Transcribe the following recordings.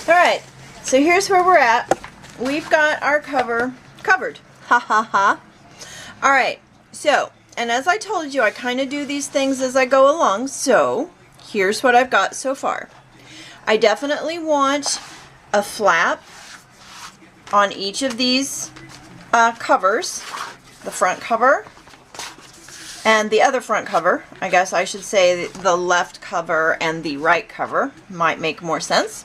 Alright, so here's where we're at. We've got our cover covered. Ha ha ha. Alright, so, and as I told you, I kind of do these things as I go along, so here's what I've got so far. I definitely want a flap on each of these covers. The front cover and the other front cover. I guess I should say the left cover and the right cover might make more sense.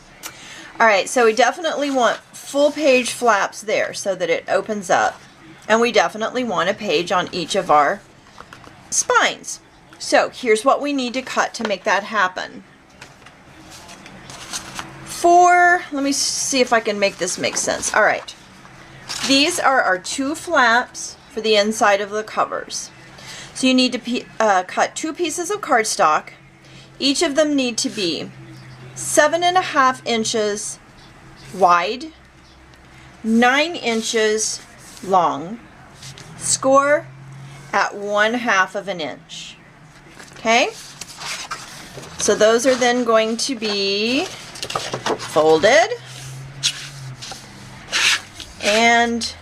Alright, so we definitely want full page flaps there so that it opens up. And we definitely want a page on each of our spines. So here's what we need to cut to make that happen. Let me see if I can make this make sense. Alright, these are our two flaps for the inside of the covers. So you need to cut 2 pieces of cardstock. Each of them need to be 7.5 inches wide, 9 inches long, score at 1/2 of an inch. Okay? So those are then going to be folded and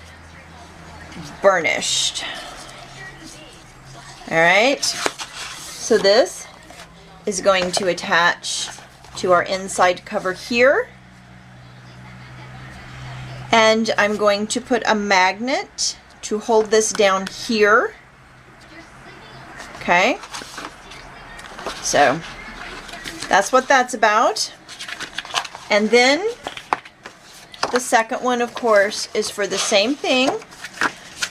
burnished. Alright, so this is going to attach to our inside cover here, and I'm going to put a magnet to hold this down here. Okay, so that's what that's about. And then the second one, of course, is for the same thing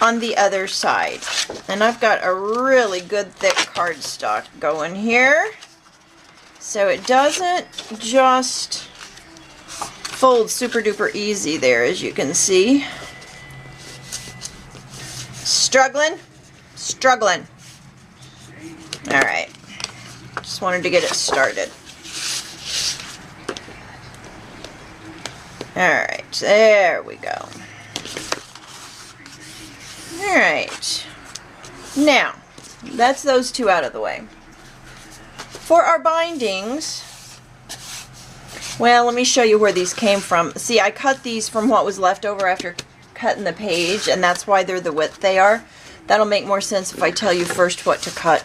on the other side. And I've got a really good thick cardstock going here, so it doesn't just fold super duper easy there, as you can see. Struggling. Alright, just wanted to get it started. Alright, there we go. Alright, now that's those two out of the way. For our bindings, well, let me show you where these came from. See, I cut these from what was left over after cutting the page, and that's why they're the width they are. That'll make more sense if I tell you first what to cut.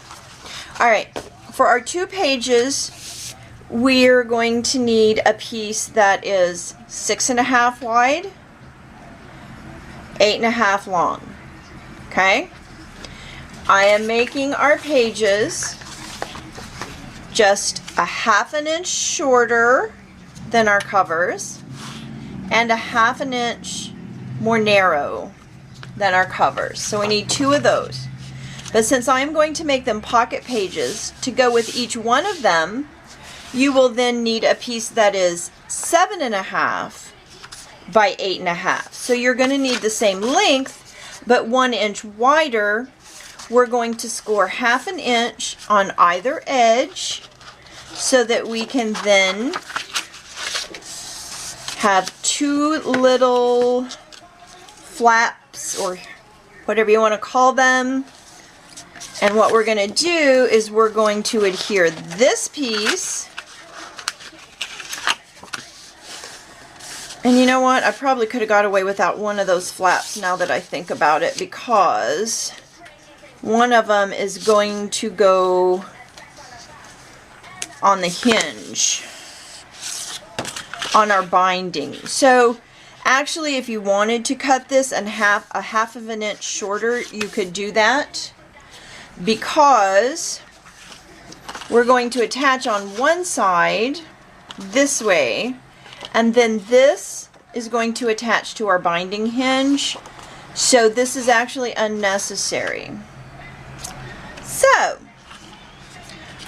Alright, for our 2 pages, we're going to need a piece that is 6.5 wide, 8.5 long. Okay? I am making our pages just 1/2 inch shorter than our covers and 1/2 inch more narrow than our covers. So we need 2 of those. But since I'm going to make them pocket pages, to go with each one of them, you will then need a piece that is 7.5 by 8.5. So you're going to need the same length, but 1 inch wider. We're going to score 1/2 inch on either edge so that we can then have 2 little flaps, or whatever you want to call them. And what we're going to do is we're going to adhere this piece. And you know what? I probably could have got away without one of those flaps now that I think about it, because one of them is going to go on the hinge on our binding. So actually, if you wanted to cut this and a 1/2 of an inch shorter, you could do that, because we're going to attach on one side this way, and then this is going to attach to our binding hinge. So this is actually unnecessary. So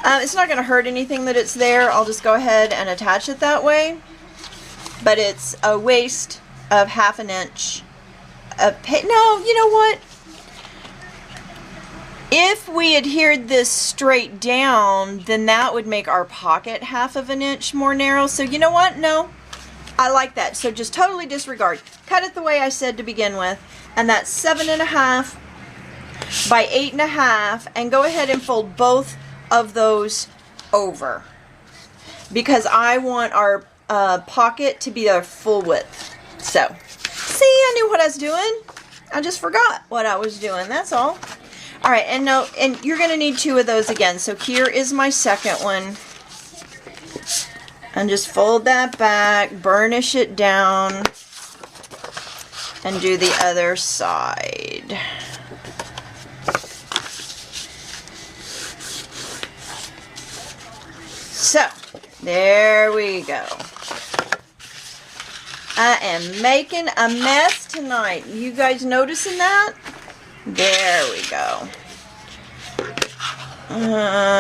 it's not going to hurt anything that it's there. I'll just go ahead and attach it that way. But it's a waste of 1/2 inch of no, you know what? If we adhered this straight down, then that would make our pocket 1/2 inch more narrow. So you know what? No, I like that. So just totally disregard. Cut it the way I said to begin with. And that's 7.5 by 8.5. And go ahead and fold both of those over, because I want our pocket to be a full width. So, see, I knew what I was doing. I just forgot what I was doing, that's all. All right, and no, and you're gonna need 2 of those again. So here is my second one. And just fold that back, burnish it down, and do the other side. So, there we go. I am making a mess tonight. You guys noticing that? There we go.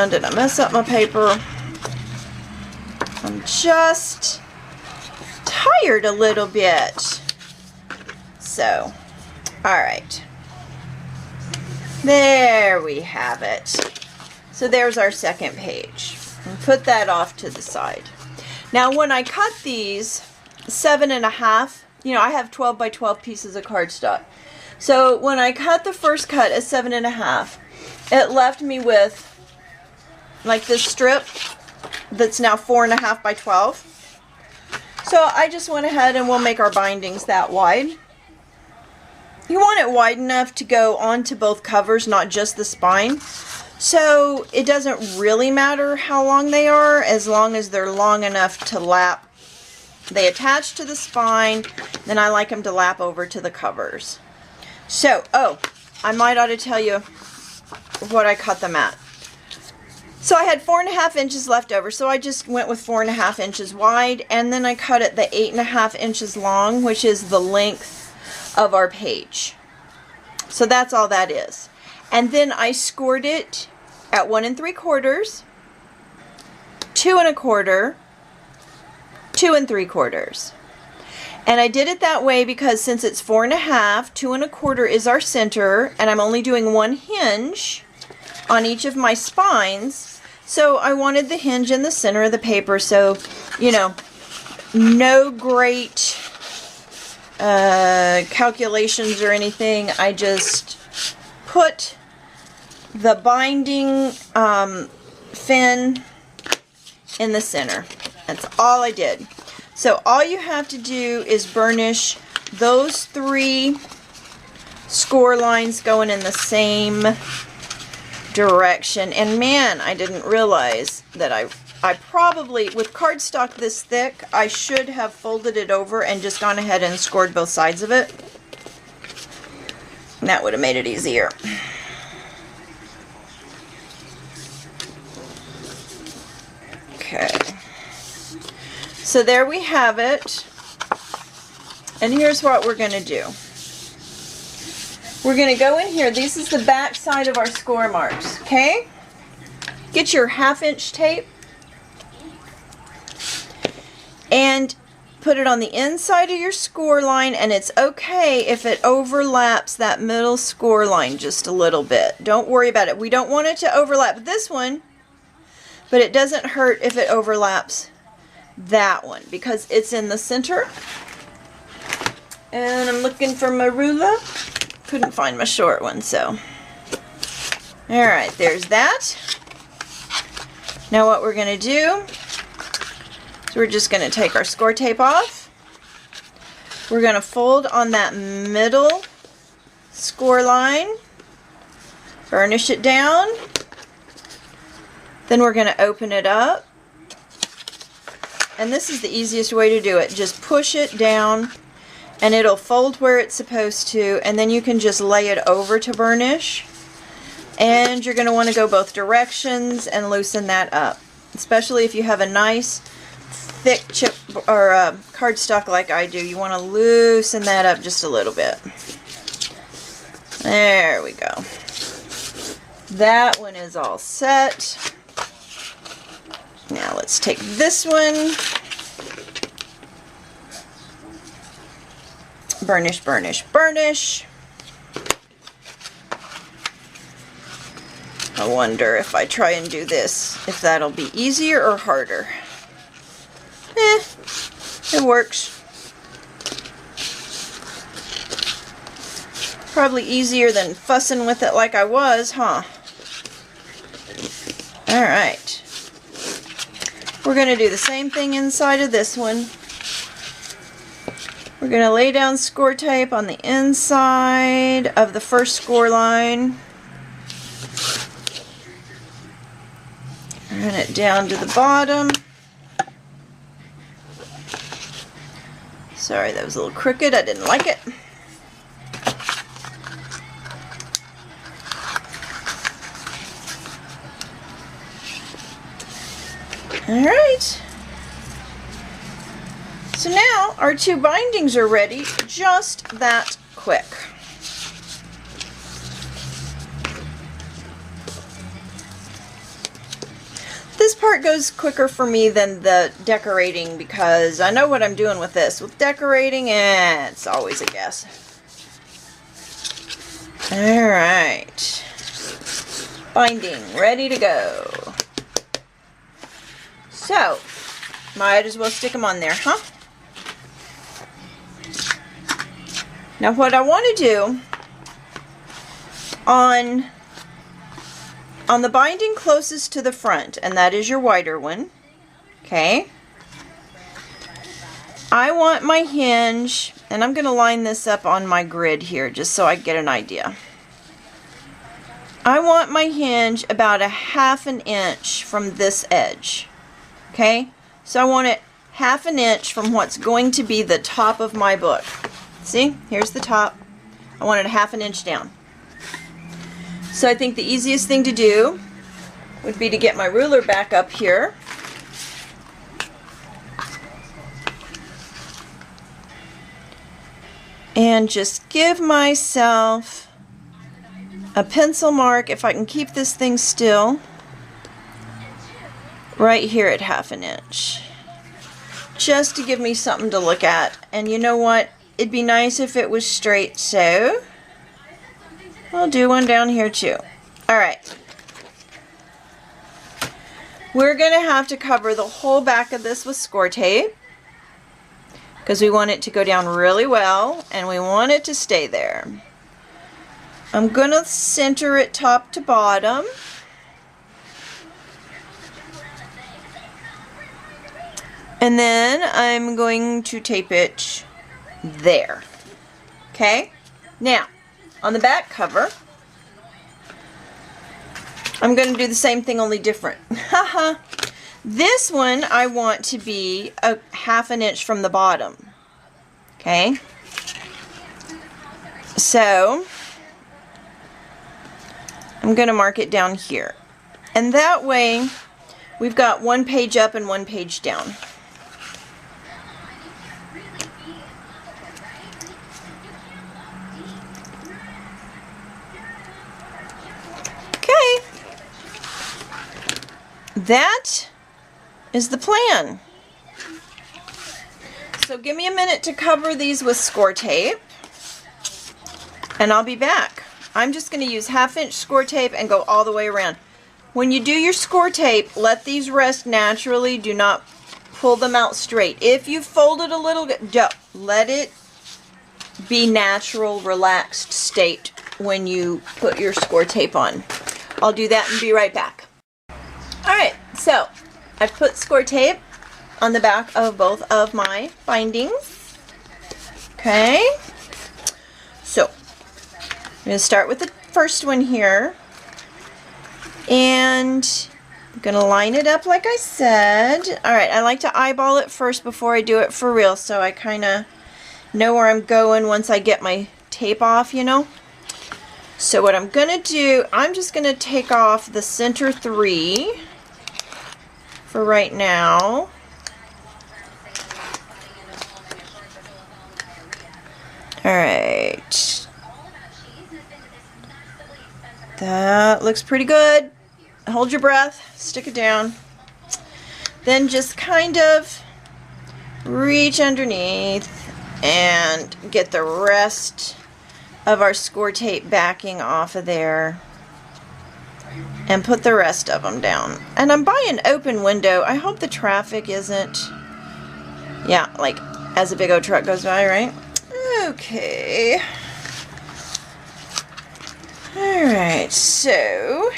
Did I mess up my paper? I'm just tired a little bit. So, alright. There we have it. So there's our second page. And put that off to the side. Now when I cut these 7.5, you know, I have 12 by 12 pieces of cardstock. So when I cut the first cut at 7.5, it left me with like this strip that's now 4.5 by 12. So I just went ahead and we'll make our bindings that wide. You want it wide enough to go onto both covers, not just the spine. So it doesn't really matter how long they are, as long as they're long enough to lap. They attach to the spine, then I like them to lap over to the covers. So, oh, I might ought to tell you what I cut them at. So I had 4.5 inches left over, so I just went with 4.5 inches wide, and then I cut it the 8.5 inches long, which is the length of our page. So that's all that is. And then I scored it at 1 3/4, 2 1/4, 2 3/4. And I did it that way because since it's 4.5, 2 1/4 is our center, and I'm only doing 1 hinge on each of my spines. So I wanted the hinge in the center of the paper, so, you know, no great calculations or anything. I just put the binding fin in the center. That's all I did. So all you have to do is burnish those 3 score lines going in the same direction. And man, I didn't realize that I probably, with cardstock this thick, I should have folded it over and just gone ahead and scored both sides of it. And that would have made it easier. Okay. So there we have it. And here's what we're going to do. We're going to go in here. This is the back side of our score marks. Okay? Get your 1/2 inch tape and put it on the inside of your score line, and it's okay if it overlaps that middle score line just a little bit. Don't worry about it. We don't want it to overlap this one, but it doesn't hurt if it overlaps that one because it's in the center. And I'm looking for my ruler. Couldn't find my short one, so. Alright, there's that. Now what we're going to do is we're just going to take our score tape off. We're going to fold on that middle score line, burnish it down, then we're going to open it up. And this is the easiest way to do it. Just push it down and it'll fold where it's supposed to, and then you can just lay it over to burnish. And you're going to want to go both directions and loosen that up, especially if you have a nice thick chip or cardstock like I do. You want to loosen that up just a little bit. There we go. That one is all set. Now let's take this one. Burnish, burnish, burnish. I wonder if I try and do this, if that'll be easier or harder. It works. Probably easier than fussing with it like I was, huh? Alright. We're going to do the same thing inside of this one. We're going to lay down score tape on the inside of the first score line. Run it down to the bottom. Sorry, that was a little crooked. I didn't like it. All right. So now our two bindings are ready just that quick. This part goes quicker for me than the decorating because I know what I'm doing with this. With decorating, it's always a guess. All right. Binding, ready to go. So, might as well stick them on there, huh? Now what I want to do on the binding closest to the front, and that is your wider one, okay, I want my hinge, and I'm going to line this up on my grid here just so I get an idea. I want my hinge about a 1/2 inch from this edge, okay? So I want it 1/2 inch from what's going to be the top of my book. See, here's the top. I want it 1/2 inch down. So I think the easiest thing to do would be to get my ruler back up here. And just give myself a pencil mark, if I can keep this thing still, right here at 1/2 inch. Just to give me something to look at. And you know what? It'd be nice if it was straight, so I'll do one down here too. Alright. We're going to have to cover the whole back of this with score tape because we want it to go down really well and we want it to stay there. I'm going to center it top to bottom. And then I'm going to tape it there. Okay? Now, on the back cover, I'm going to do the same thing, only different. Haha. This one I want to be a 1/2 inch from the bottom. Okay? So, I'm going to mark it down here. And that way, we've got one page up and one page down. That is the plan. So give me a minute to cover these with score tape and I'll be back. I'm just going to use 1/2 inch score tape and go all the way around. When you do your score tape, let these rest naturally. Do not pull them out straight. If you fold it a little, let it be natural, relaxed state when you put your score tape on. I'll do that and be right back. Alright, so I've put score tape on the back of both of my bindings. Okay, so I'm going to start with the first one here. And I'm going to line it up like I said. Alright, I like to eyeball it first before I do it for real, so I kind of know where I'm going once I get my tape off, you know. So what I'm going to do, I'm just going to take off the center 3 for right now. Alright. That looks pretty good. Hold your breath, stick it down. Then just kind of reach underneath and get the rest of our score tape backing off of there and put the rest of them down. And I'm by an open window. I hope the traffic isn't, yeah, like as a big old truck goes by, right? Okay. Alright, so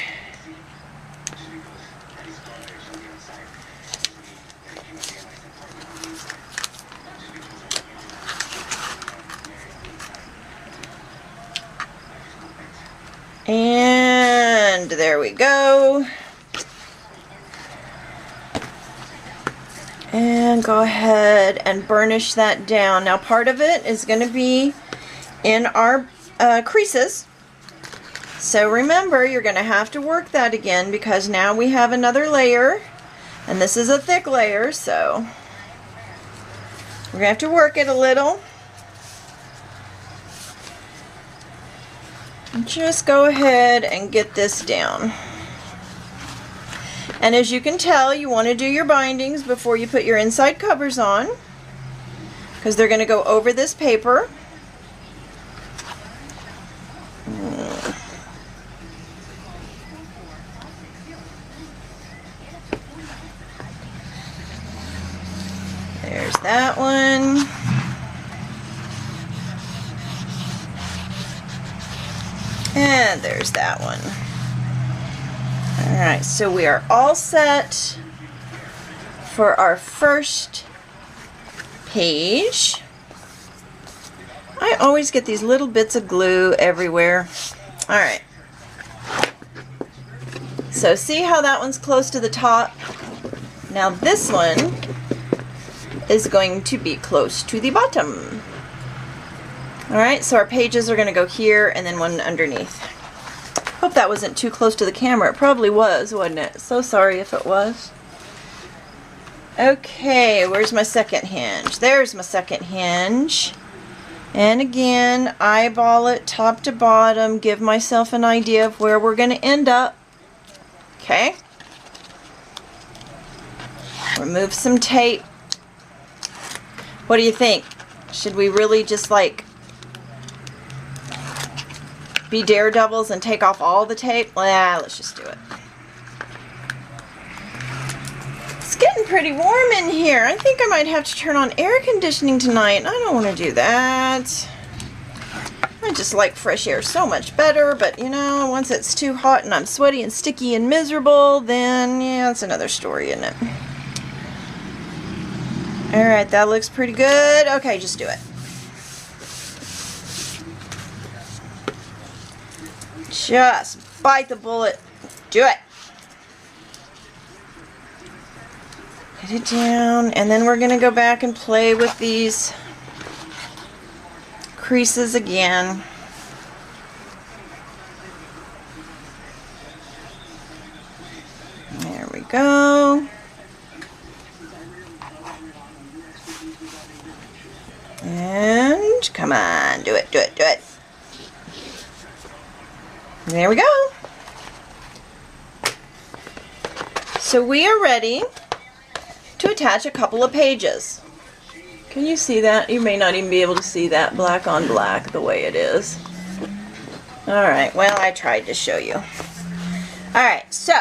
And there we go. And go ahead and burnish that down. Now part of it is going to be in our creases. So remember, you're going to have to work that again because now we have another layer. And this is a thick layer, so we're going to have to work it a little. Just go ahead and get this down. And as you can tell, you want to do your bindings before you put your inside covers on, because they're going to go over this paper. There's that one. And there's that one. Alright, so we are all set for our first page. I always get these little bits of glue everywhere. Alright. So see how that one's close to the top? Now this one is going to be close to the bottom. Alright, so our pages are going to go here and then one underneath. Hope that wasn't too close to the camera. It probably was, wasn't it? So sorry if it was. Okay, where's my second hinge? There's my second hinge. And again, eyeball it top to bottom. Give myself an idea of where we're going to end up. Okay. Remove some tape. What do you think? Should we really just like be daredevils and take off all the tape? Well, let's just do it. It's getting pretty warm in here. I think I might have to turn on air conditioning tonight. I don't want to do that. I just like fresh air so much better, but you know, once it's too hot and I'm sweaty and sticky and miserable, then yeah, that's another story, isn't it? Alright, that looks pretty good. Okay, just do it. Just bite the bullet. Do it. Get it down, and then we're going to go back and play with these creases again. There we go. And come on, do it, do it, do it. There we go. So we are ready to attach a couple of pages. Can you see that? You may not even be able to see that black on black the way it is. Alright, well, I tried to show you. Alright, so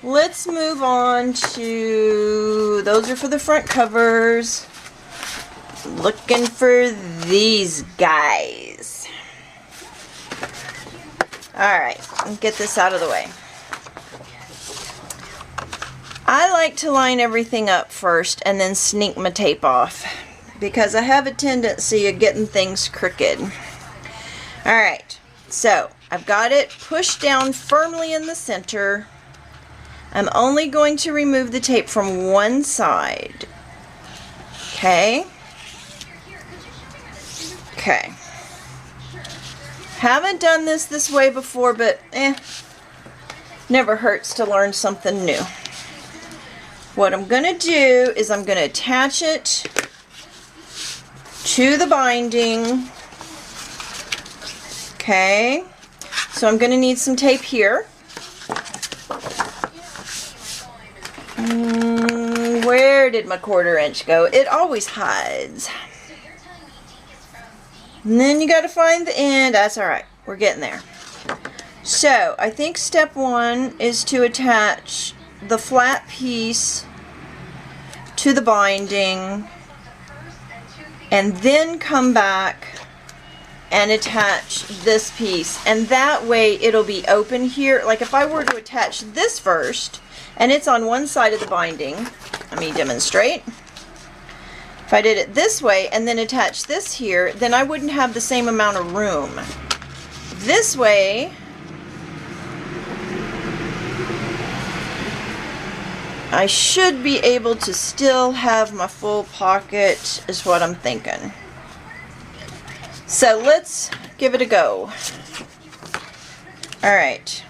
let's move on to, those are for the front covers. Looking for these guys. Alright, get this out of the way. I like to line everything up first and then sneak my tape off, because I have a tendency of getting things crooked. Alright, so I've got it pushed down firmly in the center. I'm only going to remove the tape from one side. Okay. Okay. Haven't done this way before, but never hurts to learn something new. What I'm going to do is I'm going to attach it to the binding. Okay. So I'm going to need some tape here. Where did my 1/4 inch go? It always hides. And then you got to find the end. That's alright. We're getting there. So, I think step 1 is to attach the flat piece to the binding and then come back and attach this piece. And that way it'll be open here. Like if I were to attach this first and it's on one side of the binding, let me demonstrate. If I did it this way and then attach this here, then I wouldn't have the same amount of room. This way, I should be able to still have my full pocket, is what I'm thinking. So let's give it a go. Alright.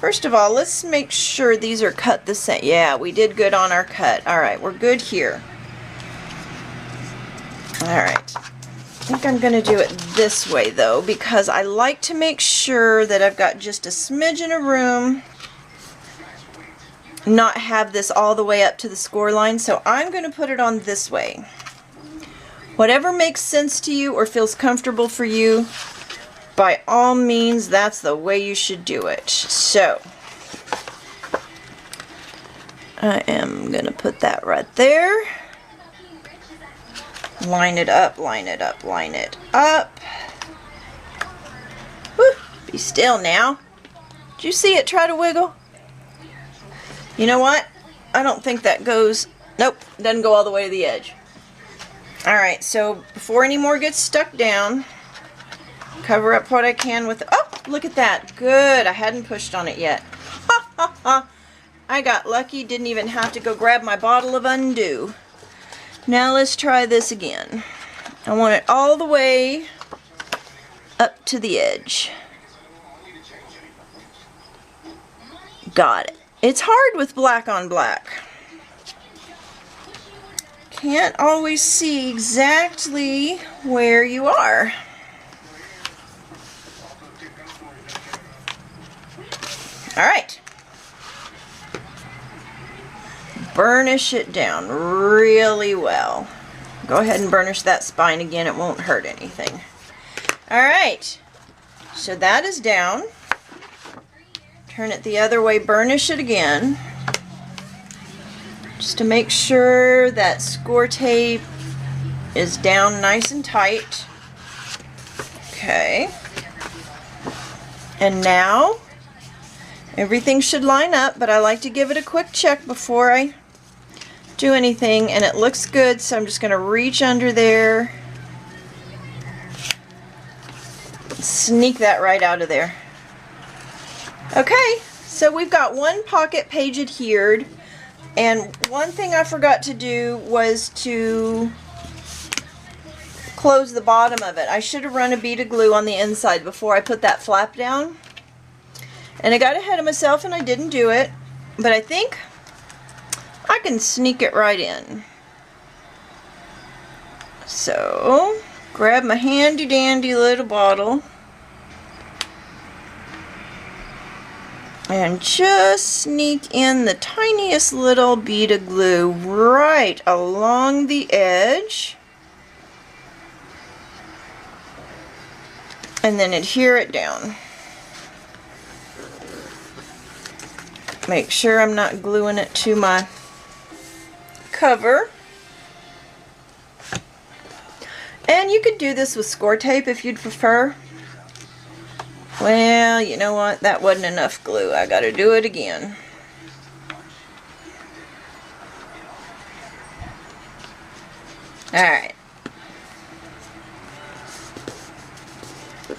First of all, let's make sure these are cut the same. Yeah, we did good on our cut. Alright, we're good here. Alright. I think I'm going to do it this way though, because I like to make sure that I've got just a smidgen of room, not have this all the way up to the score line. So I'm going to put it on this way. Whatever makes sense to you or feels comfortable for you, by all means, that's the way you should do it. So I am going to put that right there. Line it up, line it up, line it up. Whew, be still now. Did you see it try to wiggle? You know what? I don't think that goes, nope, doesn't go all the way to the edge. Alright, so before any more gets stuck down, cover up what I can with, oh, look at that. Good, I hadn't pushed on it yet. Ha ha ha. I got lucky, didn't even have to go grab my bottle of Undo. Now let's try this again. I want it all the way up to the edge. Got it. It's hard with black on black. Can't always see exactly where you are. Alright. Burnish it down really well. Go ahead and burnish that spine again. It won't hurt anything. Alright. So that is down. Turn it the other way. Burnish it again. Just to make sure that score tape is down nice and tight. Okay. And now everything should line up, but I like to give it a quick check before I do anything, and it looks good, so I'm just going to reach under there, sneak that right out of there. Okay, so we've got one pocket page adhered, and one thing I forgot to do was to close the bottom of it. I should have run a bead of glue on the inside before I put that flap down, and I got ahead of myself and I didn't do it, but I think I can sneak it right in. So, grab my handy dandy little bottle and just sneak in the tiniest little bead of glue right along the edge, and then adhere it down. Make sure I'm not gluing it to my cover. And you could do this with score tape if you'd prefer. Well, you know what? That wasn't enough glue. I gotta do it again. Alright.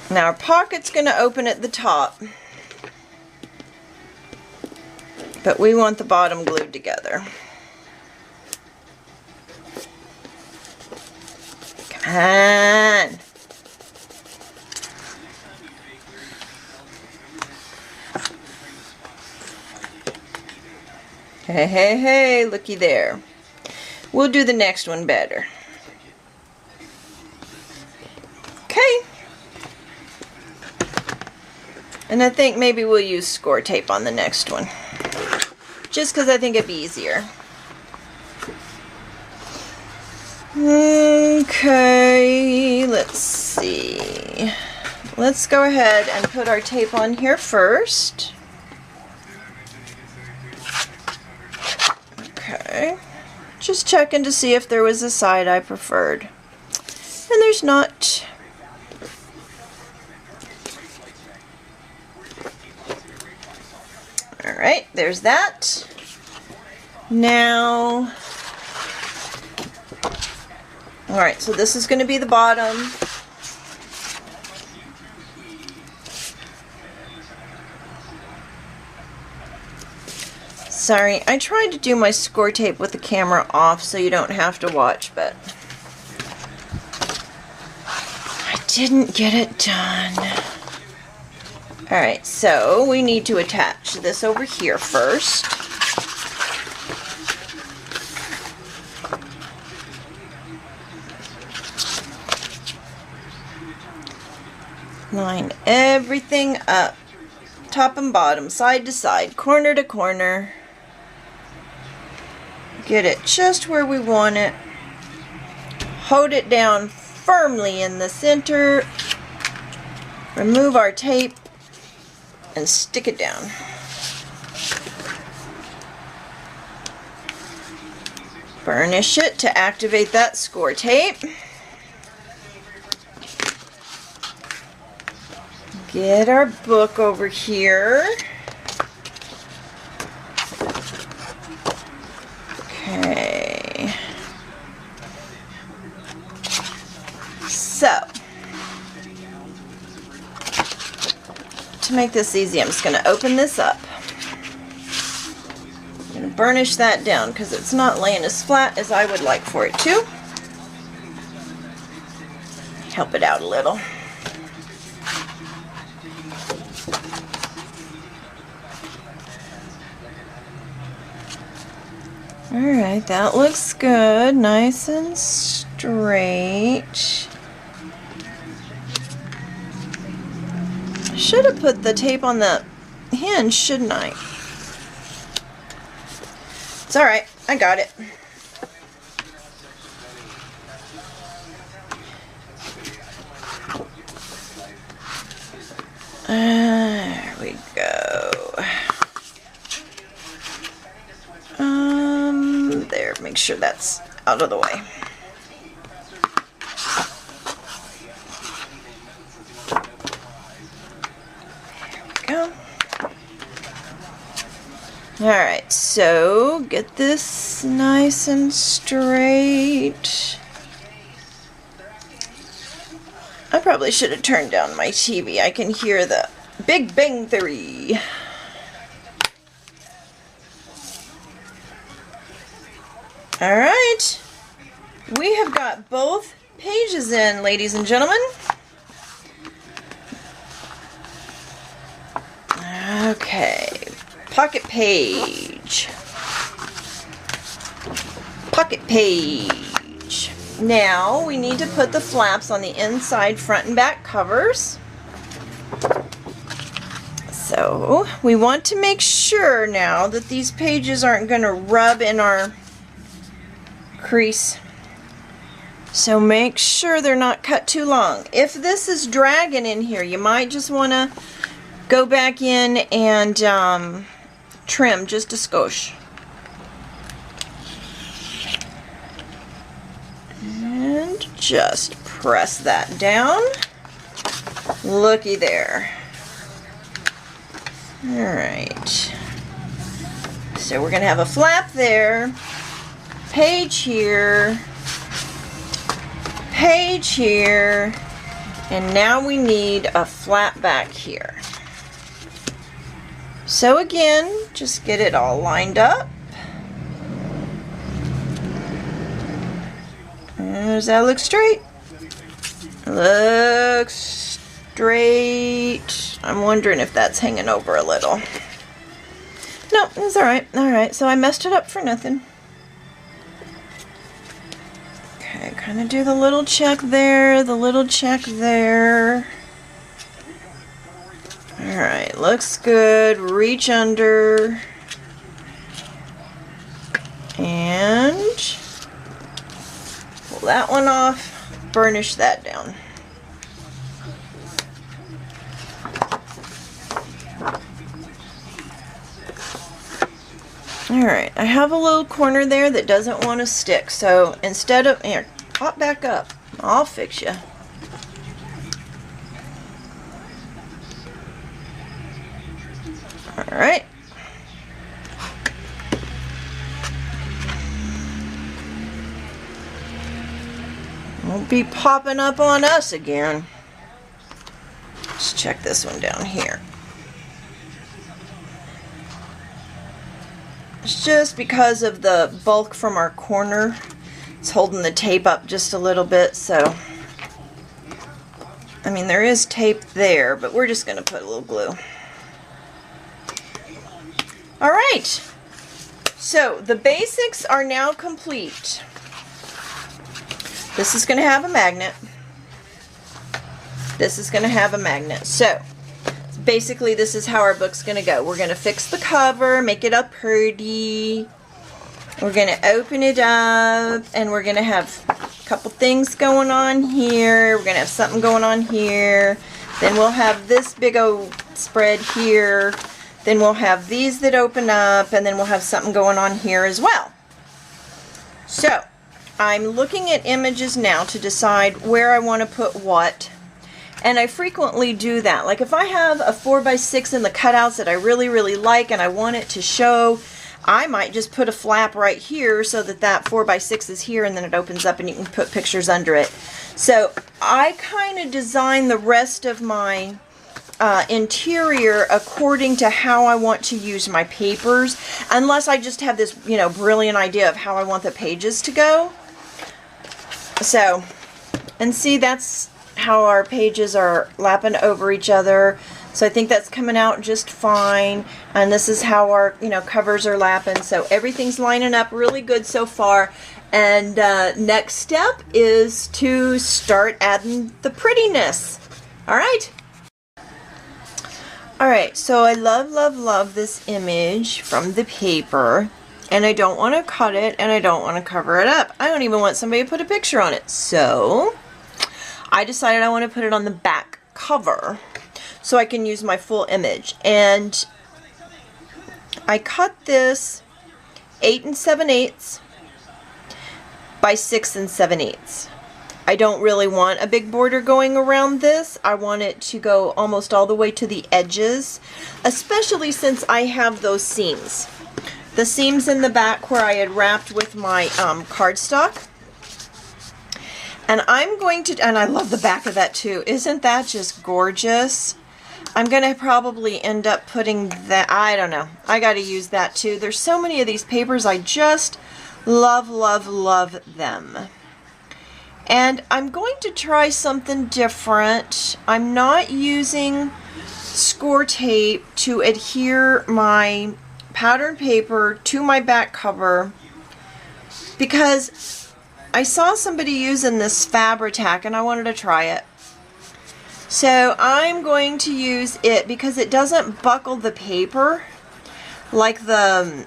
Now our pocket's gonna open at the top, but we want the bottom glued together. Come on. Hey, hey, hey, looky there. We'll do the next one better. Okay. And I think maybe we'll use score tape on the next one, just because I think it'd be easier. Okay, let's see. Let's go ahead and put our tape on here first. Okay, just checking to see if there was a side I preferred. And there's not. Alright, there's that. Now, alright, so this is going to be the bottom. Sorry, I tried to do my score tape with the camera off so you don't have to watch, but I didn't get it done. Alright, so we need to attach this over here first. Line everything up, top and bottom, side to side, corner to corner. Get it just where we want it. Hold it down firmly in the center. Remove our tape and stick it down. Burnish it to activate that score tape. Get our book over here. Okay. So, to make this easy, I'm just going to open this up. I'm going to burnish that down because it's not laying as flat as I would like for it to. Help it out a little. Alright, that looks good. Nice and straight. I should have put the tape on the hinge, shouldn't I? It's alright, I got it. There we go. There, make sure that's out of the way. There we go. Alright, so get this nice and straight. I probably should have turned down my TV. I can hear the Big Bang Theory. Alright, we have got both pages in, ladies and gentlemen. Okay, pocket page. Pocket page. Now we need to put the flaps on the inside front and back covers. So we want to make sure now that these pages aren't going to rub in our crease. So make sure they're not cut too long. If this is dragging in here, you might just want to go back in and trim just a skosh. And just press that down. Looky there. Alright. So we're going to have a flap there. Page here, page here, and now we need a flap back here. So again, just get it all lined up. Does that look straight? Looks straight. I'm wondering if that's hanging over a little. No, it's alright. Alright, so I messed it up for nothing. Okay, kind of do the little check there, the little check there. Alright, looks good. Reach under. And pull that one off. Burnish that down. Alright, I have a little corner there that doesn't want to stick, so instead of, here, pop back up. I'll fix you. Alright. Won't be popping up on us again. Let's check this one down here. It's just because of the bulk from our corner. It's holding the tape up just a little bit, so I mean there is tape there, but we're just going to put a little glue. Alright, so the basics are now complete. This is going to have a magnet. This is going to have a magnet. So basically this is how our book's going to go. We're going to fix the cover, make it up pretty. We're going to open it up, and we're going to have a couple things going on here. We're going to have something going on here. Then we'll have this big old spread here. Then we'll have these that open up, and then we'll have something going on here as well. So I'm looking at images now to decide where I want to put what. And I frequently do that. Like if I have a 4x6 in the cutouts that I really, really like and I want it to show, I might just put a flap right here so that that 4x6 is here, and then it opens up and you can put pictures under it. So I kind of design the rest of my interior according to how I want to use my papers, unless I just have this, you know, brilliant idea of how I want the pages to go. So, and see, that's how our pages are lapping over each other. So I think that's coming out just fine. And this is how our, you know, covers are lapping. So everything's lining up really good so far. And next step is to start adding the prettiness. All right. All right, so I love, love, love this image from the paper. And I don't want to cut it, and I don't want to cover it up. I don't even want somebody to put a picture on it. So I decided I want to put it on the back cover so I can use my full image. And I cut this 8 7/8 by 6 7/8. I don't really want a big border going around this. I want it to go almost all the way to the edges, especially since I have those seams. The seams in the back where I had wrapped with my cardstock. And I'm going to, and I love the back of that too. Isn't that just gorgeous? I'm going to probably end up putting that, I don't know. I got to use that too. There's so many of these papers. I just love, love, love them. And I'm going to try something different. I'm not using score tape to adhere my pattern paper to my back cover because I saw somebody using this Fabri-Tac and I wanted to try it. So I'm going to use it because it doesn't buckle the paper like the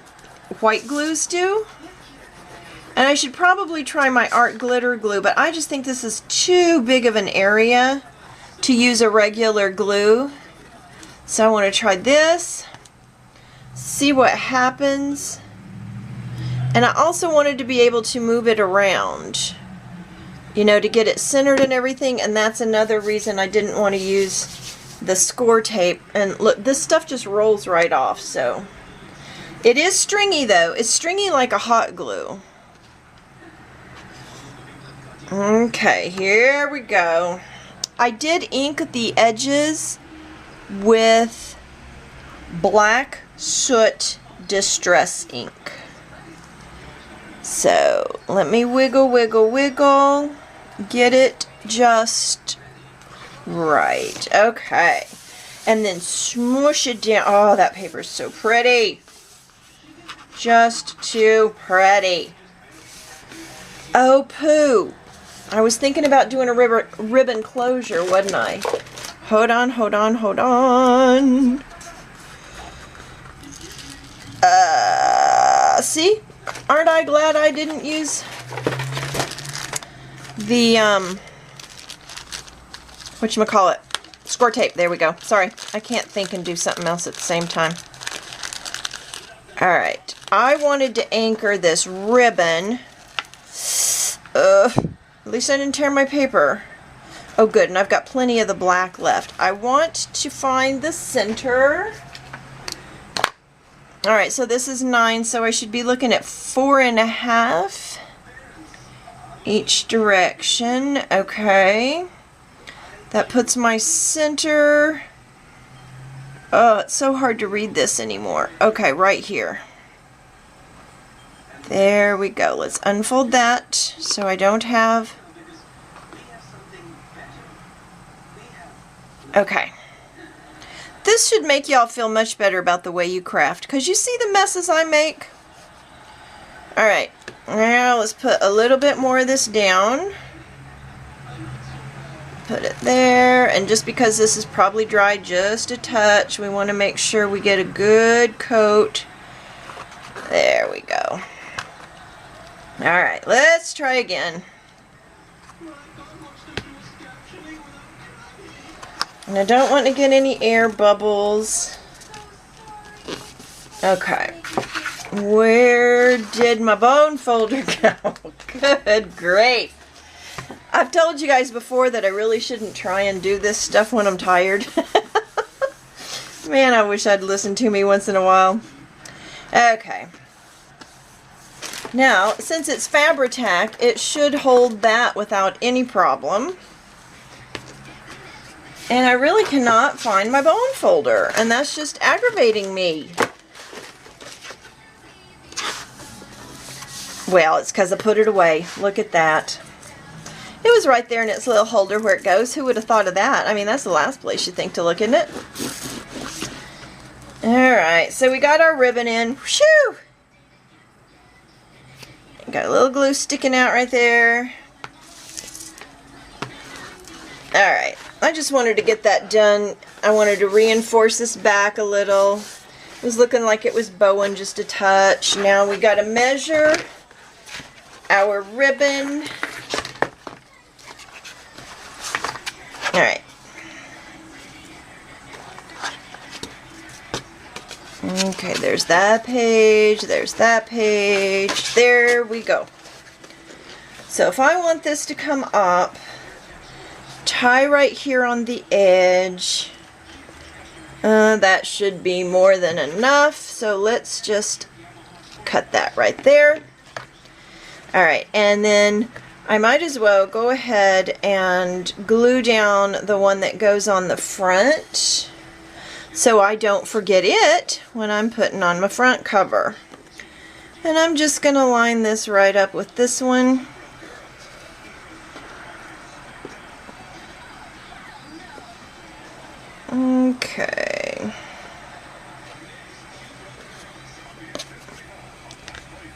white glues do. And I should probably try my art glitter glue, but I just think this is too big of an area to use a regular glue. So I want to try this, see what happens. And I also wanted to be able to move it around, you know, to get it centered and everything. And that's another reason I didn't want to use the score tape. And look, this stuff just rolls right off. So it is stringy though. It's stringy like a hot glue. Okay, here we go. I did ink the edges with black soot distress ink. So let me wiggle, wiggle, wiggle, get it just right. Okay, and then smoosh it down. Oh, that paper is so pretty. Just too pretty. Oh, poo. I was thinking about doing a ribbon closure, wasn't I? Hold on, hold on, hold on. See? Aren't I glad I didn't use the, whatchamacallit, score tape. There we go. Sorry, I can't think and do something else at the same time. Alright, I wanted to anchor this ribbon. At least I didn't tear my paper. Oh good, and I've got plenty of the black left. I want to find the center. Alright, so this is 9, so I should be looking at 4.5 each direction. Okay. That puts my center. Oh, it's so hard to read this anymore. Okay, right here. There we go. Let's unfold that so I don't have... Okay. This should make y'all feel much better about the way you craft, because you see the messes I make? Alright, now let's put a little bit more of this down. Put it there, and just because this is probably dry just a touch, we want to make sure we get a good coat. There we go. Alright, let's try again. And I don't want to get any air bubbles. Okay. Where did my bone folder go? Good, great. I've told you guys before that I really shouldn't try and do this stuff when I'm tired. Man, I wish I'd listen to me once in a while. Okay. Now, since it's Fabri-Tac, it should hold that without any problem. And I really cannot find my bone folder, and that's just aggravating me. Well, it's because I put it away. Look at that. It was right there in its little holder where it goes. Who would have thought of that? I mean, that's the last place you think to look, isn't it? Alright, so we got our ribbon in. Whew! Got a little glue sticking out right there. Alright, I just wanted to get that done. I wanted to reinforce this back a little. It was looking like it was bowing just a touch. Now we got to measure our ribbon. Alright. Okay, there's that page, there's that page, there we go. So if I want this to come up, tie right here on the edge. That should be more than enough, so let's just cut that right there. Alright, and then I might as well go ahead and glue down the one that goes on the front so I don't forget it when I'm putting on my front cover. And I'm just going to line this right up with this one. Okay.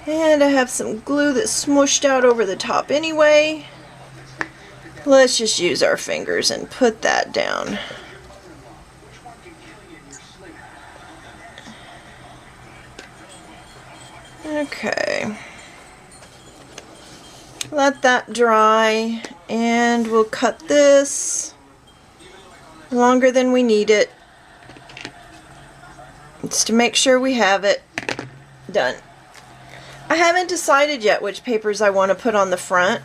And I have some glue that's smooshed out over the top anyway. Let's just use our fingers and put that down. Okay. Let that dry, and we'll cut this longer than we need it. It's to make sure we have it done. I haven't decided yet which papers I want to put on the front,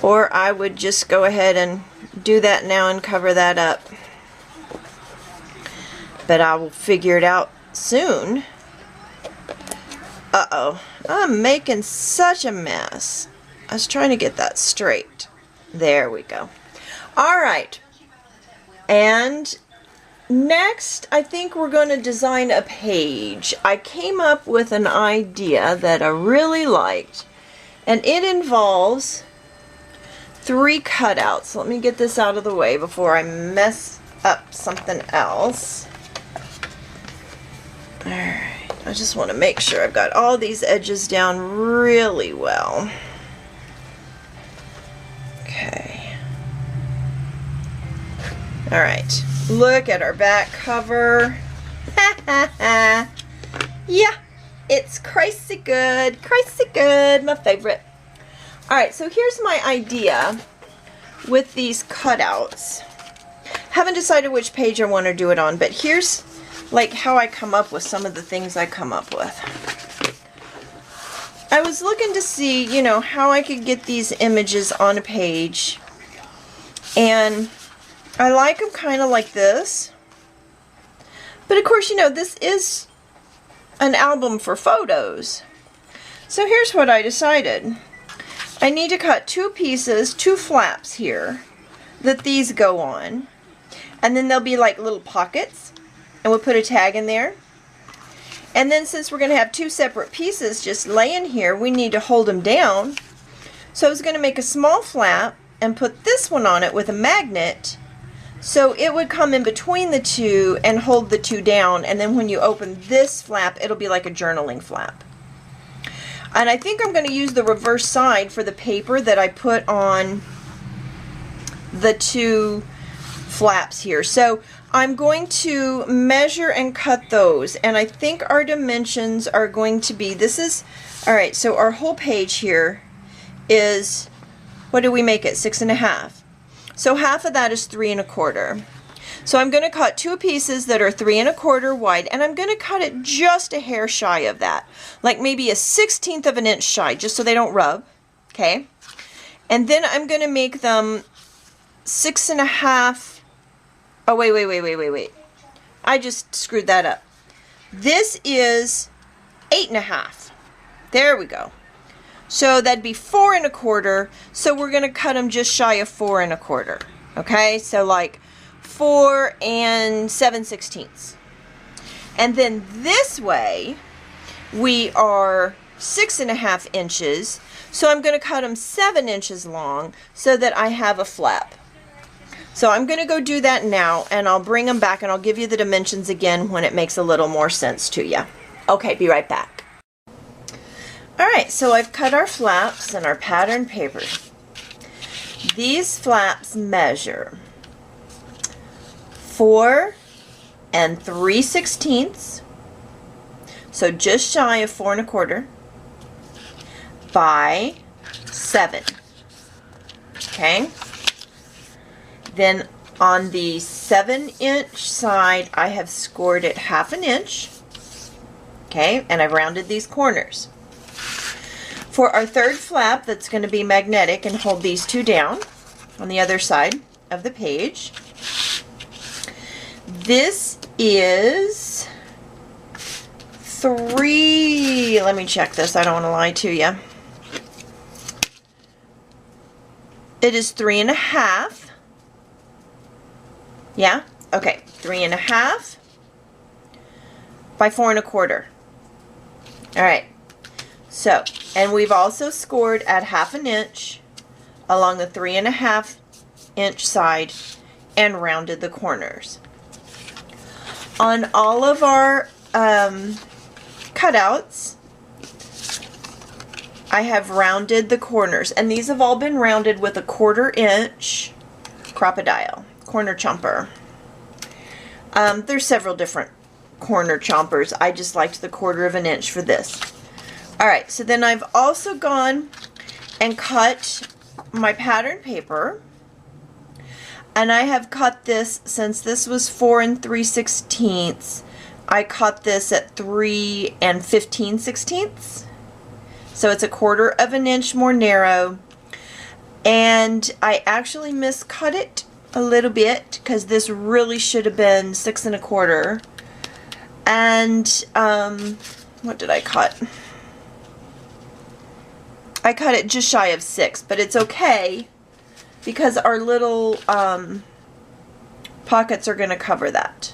or I would just go ahead and do that now and cover that up. But I will figure it out soon. Uh-oh, I'm making such a mess. I was trying to get that straight. There we go. Alright, and next I think we're going to design a page. I came up with an idea that I really liked, and it involves 3 cutouts. Let me get this out of the way before I mess up something else. Alright. I just want to make sure I've got all these edges down really well. Okay. Alright. Look at our back cover. Yeah. It's crazy good. Crazy good. My favorite. Alright, so here's my idea with these cutouts. Haven't decided which page I want to do it on, but here's like how I come up with some of the things I come up with. I was looking to see, you know, how I could get these images on a page, and I like them kind of like this, but of course, you know, this is an album for photos. So here's what I decided. I need to cut 2 pieces, 2 flaps here that these go on, and then there'll be like little pockets. And we'll put a tag in there. And then since we're going to have two separate pieces just laying here, we need to hold them down. So I was going to make a small flap and put this one on it with a magnet, so it would come in between the two and hold the two down, and then when you open this flap, it'll be like a journaling flap. And I think I'm going to use the reverse side for the paper that I put on the two flaps here. So I'm going to measure and cut those, and I think our dimensions are going to be, this is, all right, so our whole page here is, what do we make it, 6.5. So half of that is 3 1/4. So I'm going to cut two pieces that are 3 1/4 wide, and I'm going to cut it just a hair shy of that, like maybe a 1/16 of an inch shy, just so they don't rub, okay? And then I'm going to make them 6.5. Oh, wait. I just screwed that up. This is 8.5. There we go. So that'd be 4 1/4. So we're going to cut them just shy of 4 1/4. Okay, so like 4 7/16. And then this way we are 6.5 inches. So I'm going to cut them 7 inches long so that I have a flap. So I'm going to go do that now, and I'll bring them back and I'll give you the dimensions again when it makes a little more sense to you. Okay, be right back. Alright, so I've cut our flaps and our pattern paper. These flaps measure 4 3/16, so just shy of 4 1/4, by 7. Okay? Then on the 7-inch side, I have scored it 1/2 inch. Okay, and I've rounded these corners. For our third flap, that's going to be magnetic and hold these two down on the other side of the page. This is 3, let me check this, I don't want to lie to you. It is 3.5. Yeah? Okay, 3.5 by 4 1/4. Alright, so, and we've also scored at 1/2 inch along the 3.5 inch side and rounded the corners. On all of our cutouts, I have rounded the corners, and these have all been rounded with a 1/4 inch crocodile, corner chomper. There's several different corner chompers. I just liked the 1/4 inch for this. Alright, so then I've also gone and cut my pattern paper, and I have cut this, since this was 4 3/16, I cut this at 3 15/16. So it's a 1/4 inch more narrow, and I actually miscut it a little bit because this really should have been 6 1/4. And what did I cut? I cut it just shy of 6, but it's okay because our little pockets are going to cover that.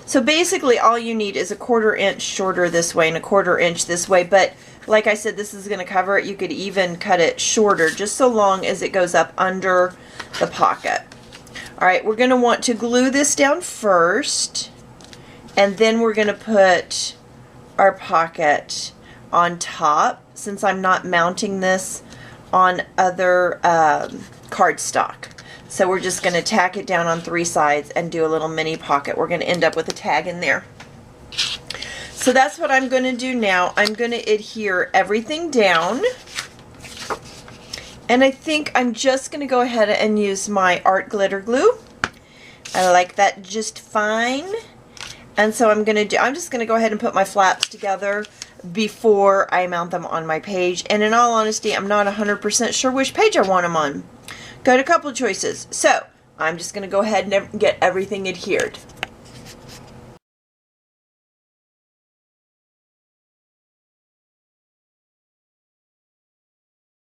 So basically all you need is a 1/4 inch shorter this way and a 1/4 inch this way, but like I said, this is going to cover it. You could even cut it shorter, just so long as it goes up under the pocket. Alright, we're going to want to glue this down first, and then we're going to put our pocket on top, since I'm not mounting this on other cardstock. So we're just going to tack it down on 3 sides and do a little mini pocket. We're going to end up with a tag in there. So that's what I'm going to do now. I'm going to adhere everything down. And I think I'm just going to go ahead and use my art glitter glue. I like that just fine. And so I'm just going to go ahead and put my flaps together before I mount them on my page. And in all honesty, I'm not 100% sure which page I want them on. Got a couple of choices. So I'm just going to go ahead and get everything adhered.